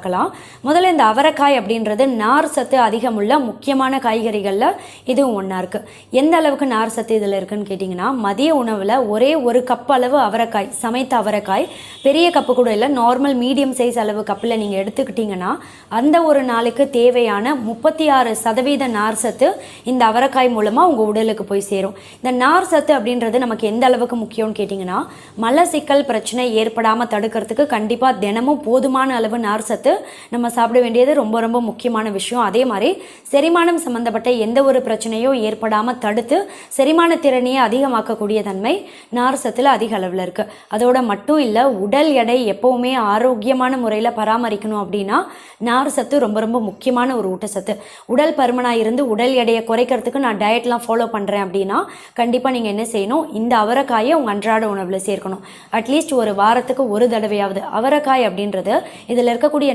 பார்க்கலாம். முதல்ல இந்த அவரைக்காய் அப்படின்றது நார் சத்து அதிகமுள்ள முக்கியமான காய்கறிகளில் இதுவும் ஒன்றா இருக்குது. எந்த அளவுக்கு நார் சத்து இதில் இருக்குதுன்னு கேட்டிங்கன்னா, மதிய உணவில் ஒரே ஒரு கப் அளவு அவரைக்காய், சமைத்த அவரைக்காய், பெரிய கப்பு கூட இல்லை, நார்மல் மீடியம் சைஸ் அளவு கப்பில் நீங்கள் எடுத்துக்கிட்டிங்கன்னா அந்த ஒரு நாளுக்கு தேவையான 36% நார் சத்து இந்த அவரைக்காய் மூலமாக உங்கள் உடலுக்கு போய் சேரும். இந்த நார் சத்து அப்படின்றது நமக்கு எந்த அளவுக்கு முக்கியம்னு கேட்டிங்கன்னா, மலச்சிக்கல் பிரச்சனை ஏற்படாமல் தடுக்கிறதுக்கு கண்டிப்பாக தினமும் போதுமான அளவு நார் சத்து நம்ம சாப்பிட வேண்டியது ரொம்ப ரொம்ப முக்கியமான விஷயம். அதே மாதிரி செரிமானம் சம்மந்தப்பட்ட எந்த ஒரு பிரச்சனையும் ஏற்படாமல் தடுத்து செரிமான திறனையை அதிகமாக்கக்கூடிய தன்மை நார் சத்தில் அதிக அளவில் இருக்குது. அதோட மட்டும் இல்லை, உடல் எடை எப்போவுமே ஆரோக்கியமான முறையில் பராமரிக்கணும் அப்படின்னா நார் சத்து ரொம்ப ரொம்ப முக்கியமான ஒரு ஊட்டச்சத்து. உடல் பருமனாக இருந்து உடல் எடையை குறைக்கிறதுக்கு நான் டயட்லாம் ஃபாலோ பண்ணுறேன் அப்படின்னா கண்டிப்பாக நீங்கள் என்ன செய்யணும், இந்த அவரைக்காயை உங்கள் அன்றாட உணவில் சேர்க்கணும். அட்லீஸ்ட் ஒரு வாரத்துக்கு ஒரு தடவையாவது. அவரைக்காய் அப்படின்றது இதில் இருக்கக்கூடிய